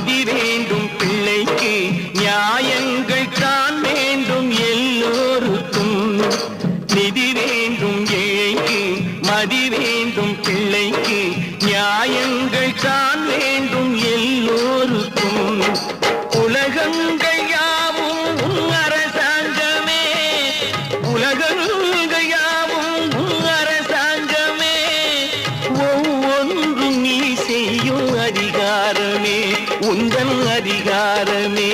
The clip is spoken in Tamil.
மதி வேண்டும் பிள்ளைக்கு நியாயங்கள் தான் வேண்டும் எல்லோருக்கும் நிதி வேண்டும் ஏழைக்கு மதி வேண்டும் பிள்ளைக்கு நியாயங்கள் தான் வேண்டும் எல்லோருக்கும் உலகங்கள் யாவும் அரசாங்கமே உலகங்கள் யாவும் அரசாங்கமே ஒவ்வொன்றும் நீ செய்யும் அதிகாரமே உந்தன் அதிகாரமே